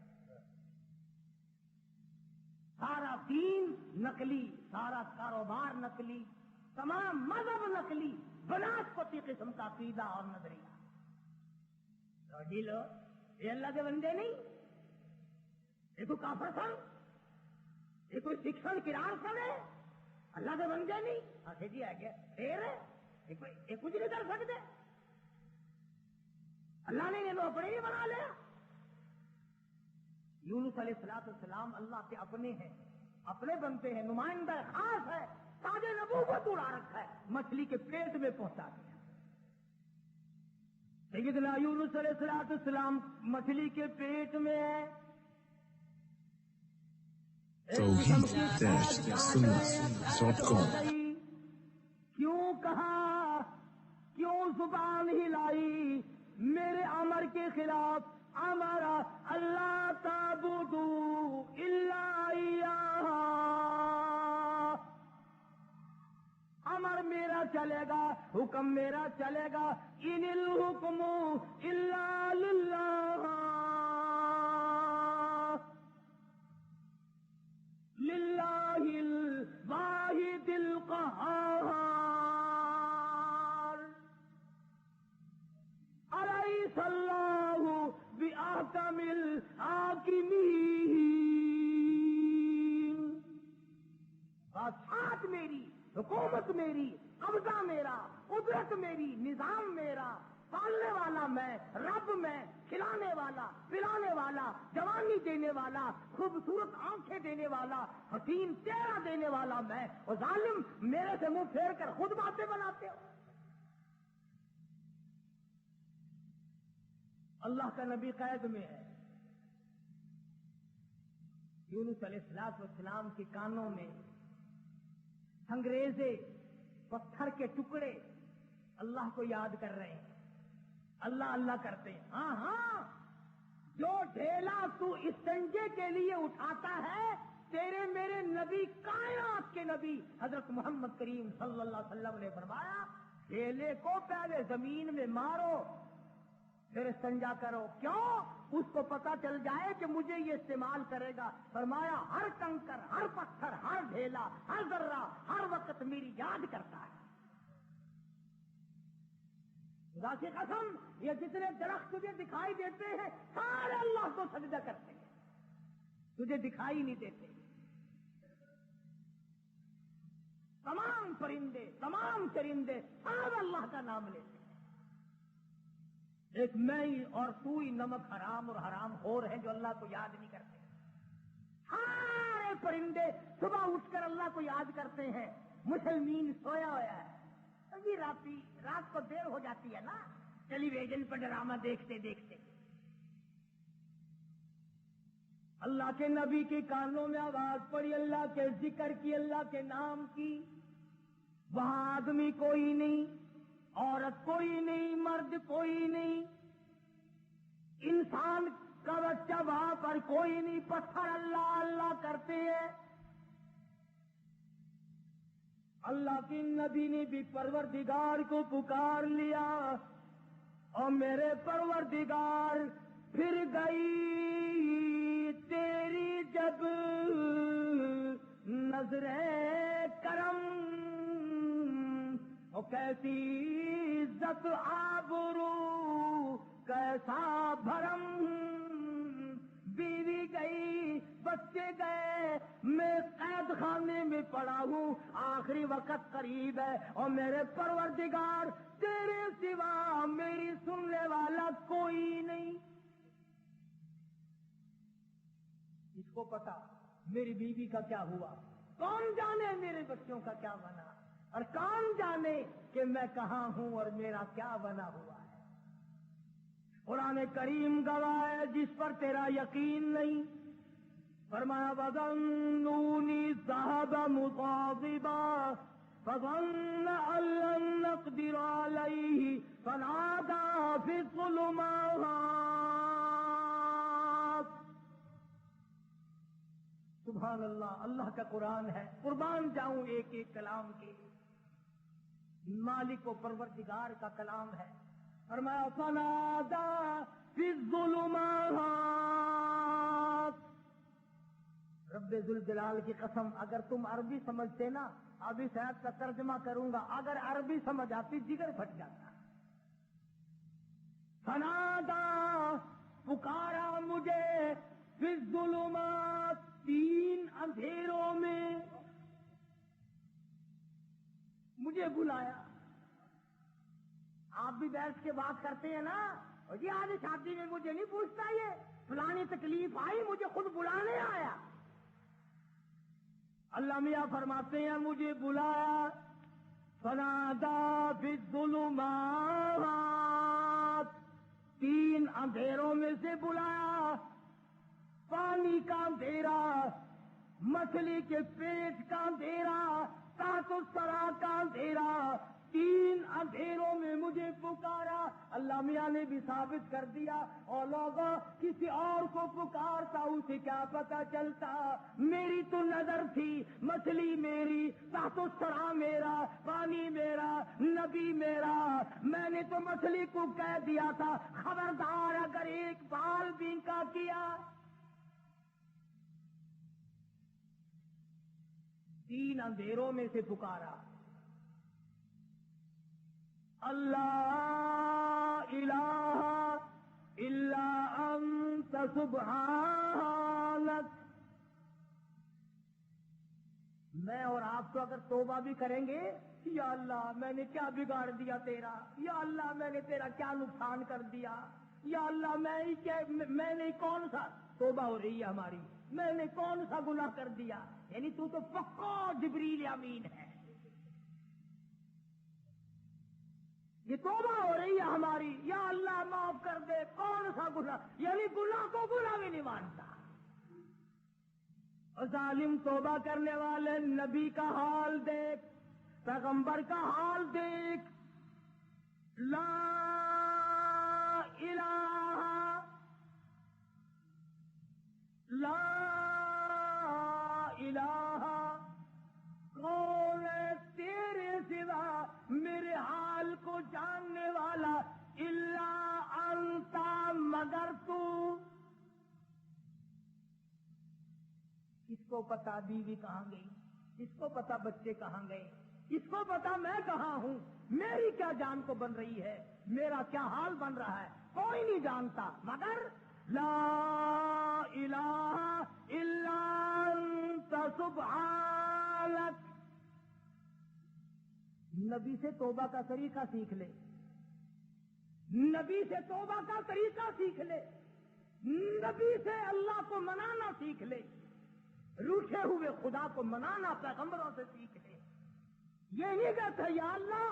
سارا دین نقلی، سارا کاروبار نقلی، تمام مذہب نقلی، بناسپتی قسم کا عقیدہ اور نظریہ. جی لو یہ اللہ کے بندے نہیں، یہ تو کافر سن، یہ کوئی شکشن کرار سن ہے، اللہ کے بندے نہیں. آخر جی آ گیا پھر یہ کچھ نہیں کر سکتے. اللہ نے انہیں اپنے ہی بنا لیا. یونس علیہ السلام اللہ کے اپنے ہیں, اپنے بنتے ہیں, نمائندہ خاص ہے, تاج نبوت اڑا رکھا ہے, مچھلی کے پیٹ میں پہنچا دیا. سیدنا یونس علیہ السلام مچھلی کے پیٹ میں ہے. توحید-سنت.com کیوں کہا, کیوں زبان ہلائی میرے امر کے خلاف؟ امرا اللہ تعبدوا الا ایاہ, امر میرا چلے گا, حکم میرا چلے گا. ان الحکم الا للہ, للہ الواحد القہار. الیس اللہ باحکم الحاکمین. بادشاہت میری, حکومت میری, قبضہ میرا, قدرت میری, نظام میرا, پالنے والا میں, رب میں, کھلانے والا, پلانے والا, جوانی دینے والا, خوبصورت آنکھیں دینے والا, حسین چہرہ دینے والا میں. اور ظالم میرے سے منہ پھیر کر خود باتیں بناتے ہو. اللہ کا نبی قید میں ہے. یونس علیہ السلام کے کانوں میں انگریزے پتھر کے ٹکڑے اللہ کو یاد کر رہے ہیں, اللہ اللہ کرتے ہیں. ہاں ہاں, جو ڈھیلا تو استنجے کے لیے اٹھاتا ہے, تیرے میرے نبی, کائنات کے نبی حضرت محمد کریم صلی اللہ علیہ وسلم نے فرمایا, ڈھیلے کو پہلے زمین میں مارو پھر استنجا کرو. کیوں؟ اس کو پتا چل جائے کہ مجھے یہ استعمال کرے گا. فرمایا ہر کنکر, ہر پتھر, ہر ڈھیلا, ہر ذرہ ہر وقت میری یاد کرتا ہے. خدا کی قسم, یہ جتنے درخت تجھے دکھائی دیتے ہیں سارے اللہ کو سجدہ کرتے ہیں, تجھے دکھائی نہیں دیتے. تمام پرندے, تمام چرندے سب اللہ کا نام لیتے ہیں. ایک میں ہی اور تو ہی نمک حرام اور حرام خور ہیں جو اللہ کو یاد نہیں کرتے. سارے پرندے صبح اٹھ کر اللہ کو یاد کرتے ہیں. مسلمین سویا ہوا ہے, ابھی رات کو دیر ہو جاتی ہے نا, ٹیلی ویژن پر ڈرامہ دیکھتے دیکھتے. اللہ کے نبی کے کانوں میں آواز پڑی, اللہ کے ذکر کی, اللہ کے نام کی. وہاں آدمی کوئی نہیں, عورت کوئی نہیں, مرد کوئی نہیں, انسان کا بچہ وہاں پر کوئی نہیں. پتھر اللہ اللہ کرتے ہیں. اللہ کی نبی نے بھی پروردگار کو پکار لیا, اور میرے پروردگار پھر گئی تیری جب نظر کرم, اور کیسی عزت آبرو کیسا بھرم. بیوی گئی, بچے گئے, میں قید خانے میں پڑا ہوں, آخری وقت قریب ہے, اور میرے پروردگار تیرے سوا میری سننے والا کوئی نہیں. اس کو پتا میری بیوی کا کیا ہوا, کون جانے میرے بچوں کا کیا بنا, اور کون جانے کہ میں کہاں ہوں اور میرا کیا بنا ہوا ہے. قرآن کریم گواہ ہے جس پر تیرا یقین نہیں. فرمایا وَظَنُّونِي ذَهَبَ مُغَاضِبًا فَظَنَّ أَن لَّن نَّقْدِرَ عَلَيْهِ فَنَادَىٰ فِي الظُّلُمَاتِ. سبحان اللہ, اللہ کا قرآن ہے. قربان جاؤں ایک ایک کلام کے, مالک و پروردگار کا کلام ہے. فرمایا فَنَادَىٰ فِي الظُّلُمَاتِ. رب ذوالجلال کی قسم, اگر تم عربی سمجھتے نا, ابھی شاید کا ترجمہ کروں گا, اگر عربی سمجھ آتی جگر پھٹ جاتا. فَنَادَىٰ پکارا مجھے, فِي الظُّلُمَاتِ تین اندھیروں میں مجھے بلایا. آپ بھی بیٹھ کے بات کرتے ہیں نا، اور جی آج شادی میں مجھے نہیں پوچھتا، یہ فلانی تکلیف آئی مجھے خود بلانے آیا۔ اللہ میاں فرماتے ہیں مجھے بلایا، فنادا فی الظلمات، 3 اندھیروں میں سے بلایا، پانی کا اندھیرا، مچھلی کے پیٹ کا اندھیرا، تحت الثری کا اندھیرا، 3 اندھیروں میں مجھے پکارا۔ اللہ میاں نے بھی ثابت کر دیا، اور لوگوں کسی اور کو پکارتا اسے کیا پتا چلتا، میری تو نظر تھی، مچھلی میری، تحت الثری میرا، پانی میرا، نبی میرا، میں نے تو مچھلی کو کہہ دیا تھا خبردار اگر ایک بال بھی کا کیا۔ 3 اندھیروں میں سے پکارا، اللہ الہ الا انت سبحانک۔ میں اور آپ تو اگر توبہ بھی کریں گے، یا اللہ میں نے کیا بگاڑ دیا تیرا، یا اللہ میں نے تیرا کیا نقصان کر دیا، یا اللہ میں نے کون سا، توبہ ہو رہی ہے ہماری، میں نے کون سا گناہ کر دیا، یعنی تو پکا جبریل امین ہے، یہ توبہ ہو رہی ہے ہماری، یا اللہ معاف کر دے، کون سا گناہ، یعنی گناہ کو گناہ بھی نہیں مانتا۔ اور ظالم توبہ کرنے والے نبی کا حال دیکھ، پیغمبر کا حال دیکھ، لا الہ لا الہ، کون ہے تیرے سوا میرے حال کو جاننے والا، الا انت، مگر تو۔ کس کو پتا بیوی کہاں گئی، کس کو پتا بچے کہاں گئے، کس کو پتا میں کہاں ہوں، میری کیا جان کو بن رہی ہے، میرا کیا حال بن رہا ہے، کوئی نہیں جانتا، مگر لا الہ الا انت سبحانک۔ نبی سے توبہ کا طریقہ سیکھ لے، نبی سے توبہ کا طریقہ سیکھ لے، نبی سے اللہ کو منانا سیکھ لے، روٹھے ہوئے خدا کو منانا پیغمبروں سے سیکھ لے۔ یہ نہیں کہتا یا اللہ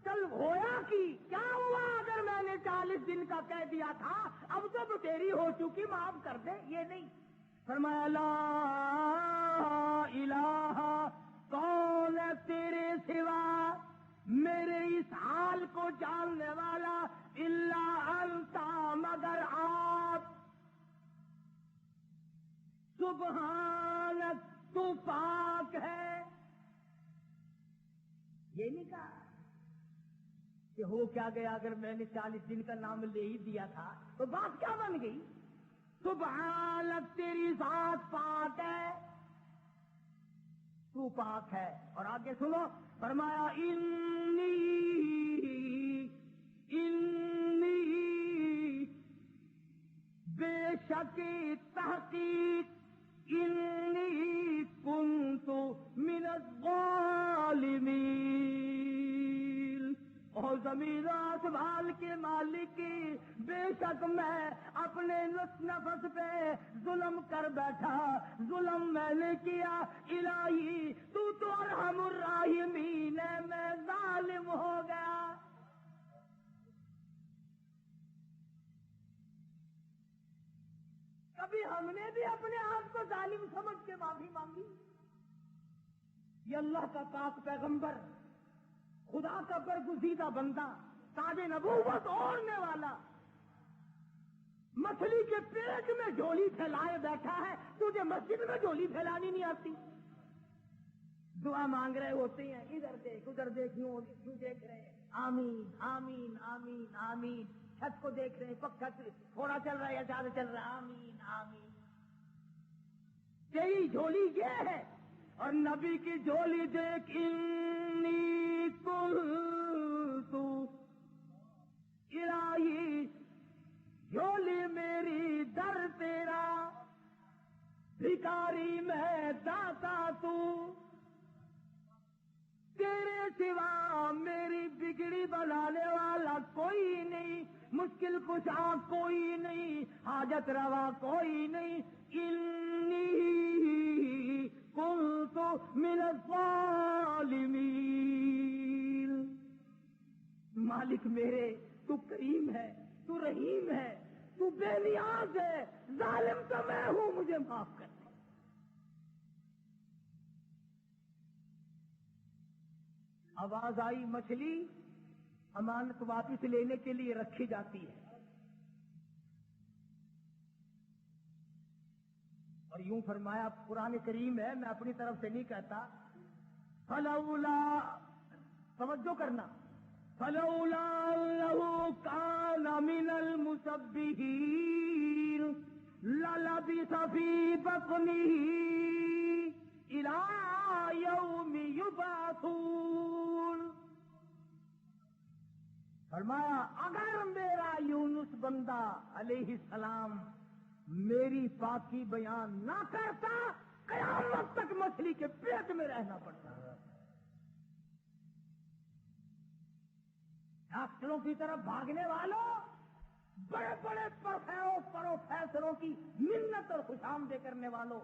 چل ہویا کی کیا ہوا اگر میں نے 40 دن کا کہہ دیا تھا، اب تو تیری ہو چکی معاف کر دے، یہ نہیں۔ فرمایا لا الہ، کون ہے تیرے سوا میرے اس حال کو جاننے والا، الا انت، مگر آپ، سبحانک، تو پاک ہے۔ یہ نہیں کہا کہ ہو کیا گیا اگر میں نے 40 دن کا نام لے ہی دیا تھا تو بات کیا بن گئی، سبحانک، تیری ذات پاک ہے، تو پاک ہے۔ اور آگے سنو، فرمایا انی بے شک تحقیق، انی کنت من الظالمین، اور زمین آسمان کے مالک کی، بے شک میں اپنے نفس پہ ظلم کر بیٹھا، ظلم میں نے کیا، الہی تو ارحم الراحمین ہے، میں ظالم ہو گیا۔ کبھی ہم نے بھی اپنے آپ کو ظالم سمجھ کے معافی مانگی؟ یہ اللہ کا پاک پیغمبر، خدا کا برگزیدہ بندہ، تاج نبوت اوڑھنے والا، مچھلی کے پیٹ میں جھولی پھیلائے بیٹھا ہے، تجھے مسجد میں جھولی پھیلانی نہیں آتی؟ دعا مانگ رہے ہوتے ہیں، ادھر دیکھ ادھر دیکھ، یوں دیکھ رہے ہیں، آمین آمین آمین آمین، چھت کو دیکھ رہے ہیں، پکا تھوڑا چل رہا ہے یا زیادہ چل رہا ہے، آمین آمین۔ تیری جھولی یہ ہے، اور نبی کی جھولی دیکھ، انی کنت الہی، جھولی میری در تیرا، بھکاری میں داتا تو، تیرے سوا میری بگڑی بنانے والا کوئی نہیں، مشکل کشا کوئی نہیں، حاجت روا کوئی نہیں، انی کنت من الظالمین۔ مالک میرے تو کریم ہے، تو رحیم ہے، تو بے نیاز ہے، ظالم تو میں ہوں، مجھے معاف کر دے۔ آواز آئی مچھلی امانت واپس لینے کے لیے رکھی جاتی ہے، اور یوں فرمایا، قرآن کریم ہے، میں اپنی طرف سے نہیں کہتا، فلولا، توجہ کرنا، فلولا انه كان من المسبحين للبث في بطنه الى يوم يبعثون۔ فرمایا اگر میرا یونس بندہ علیہ السلام میری پاکی بیان نہ کرتا، قیامت تک مچھلی کے پیٹ میں رہنا پڑتا۔ ڈاکٹروں کی طرف بھاگنے والوں، بڑے بڑے پروفیسروں کی منت اور خوشامدے کرنے والوں،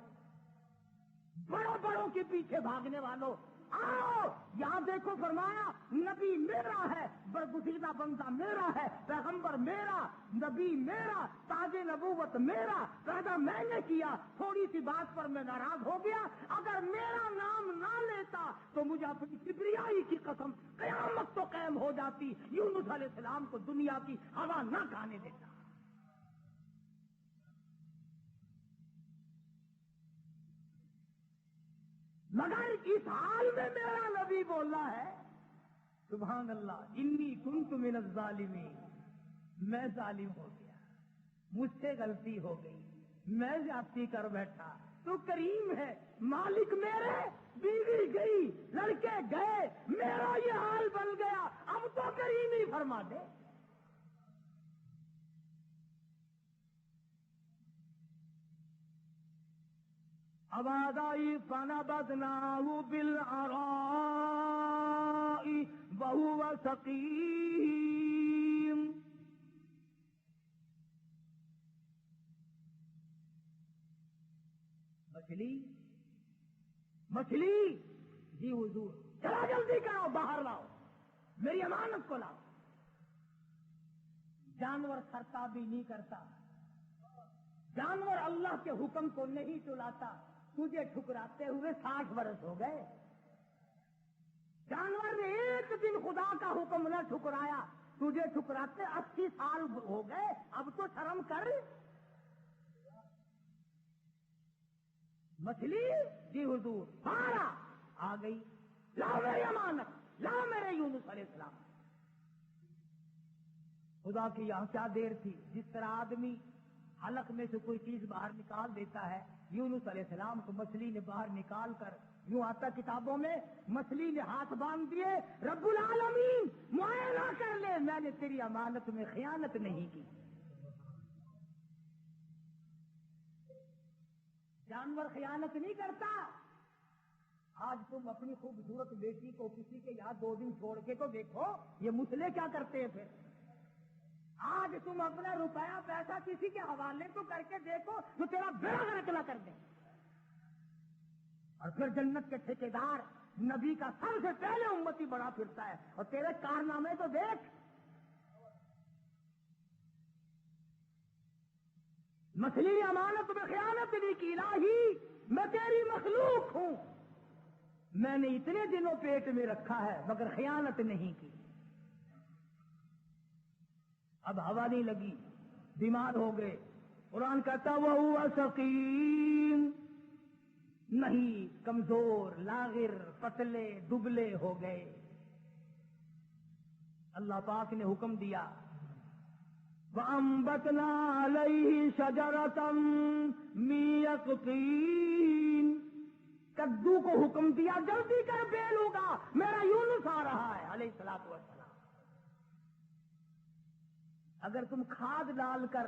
بڑوں بڑوں کے پیچھے بھاگنے والوں، آؤ یہاں دیکھو، فرمایا نبی میرا ہے، برگزیدہ بندہ میرا ہے، پیغمبر میرا، نبی میرا، تاج نبوت میرا، پیدا میں نے کیا، تھوڑی سی بات پر میں ناراض ہو گیا، اگر میرا نام نہ لیتا تو مجھے اپنی کبریائی کی قسم قیامت تو قائم ہو جاتی، یونس علیہ السلام کو دنیا کی ہوا نہ کھانے دیتا۔ مگر اس حال میں میرا نبی بولا ہے، سبحان اللہ، انی کنت من الظالمین، میں ظالم ہو گیا، مجھ سے غلطی ہو گئی، میں زیادتی کر بیٹھا، تو کریم ہے، مالک میرے، بیوی گئی، لڑکے گئے، میرا یہ حال بن گیا، اب تو کریم ہی فرما دے۔ آواز آئی فنبذناہ بالعراء وہو سقیم۔ مچھلی جی حضور، چلا جلدی کرو، باہر لاؤ، میری امانت کو لاؤ۔ جانور سرتابی نہیں کرتا، جانور اللہ کے حکم کو نہیں چلاتا، تجھے ٹھکراتے ہوئے 60 برس ہو گئے۔ جانور نے ایک دن خدا کا حکم نہ ٹھکرایا، تجھے ٹھکراتے 80 سال ہو گئے، اب تو شرم کر۔ مچھلی جی حضور، بارہ آ گئی، لاؤ میری امانت، لاؤ میرے یونس علیہ السلام۔ خدا کی یہاں کیا دیر تھی، جس طرح آدمی حلق میں سے کوئی چیز باہر نکال دیتا ہے، یونس علیہ السلام کو مچھلی نے باہر نکال کر، یوں آتا کتابوں میں، مچھلی نے ہاتھ باندھ دیے، رب العالمین معائنہ کر لے، میں نے تیری امانت میں خیانت نہیں کی۔ جانور خیانت نہیں کرتا۔ آج تم اپنی خوبصورت بیٹی کو کسی کے یہاں 2 دن چھوڑ کے تو دیکھو، یہ مسلے کیا کرتے ہیں پھر۔ آج تم اپنا روپیہ پیسہ کسی کے حوالے تو کر کے دیکھو جو تیرا بیڑا غرق نہ کر دے، اور پھر جنت کے ٹھیکیدار نبی کا سب سے پہلے امتی بڑا پھرتا ہے، اور تیرے کارنامے تو دیکھ۔ مچھلی نے امانت میں خیانت نہیں کی، الہی میں تیری مخلوق ہوں، میں نے اتنے دنوں پیٹ میں رکھا ہے مگر خیانت نہیں کی۔ اب ہوا نہیں لگی، بیمار ہو گئے، قرآن کہتا وہو سقیم، نہیں کمزور، لاغر، پتلے دبلے ہو گئے۔ اللہ پاک نے حکم دیا، وَأَنبَتْنَا عَلَيْهِ شَجَرَةً مِّن يَقْطِينٍ، کدو کو حکم دیا جلدی کر بیل ہوگا، میرا یونس آ رہا ہے علیہ الصلوۃ والسلام۔ اگر تم کھاد ڈال کر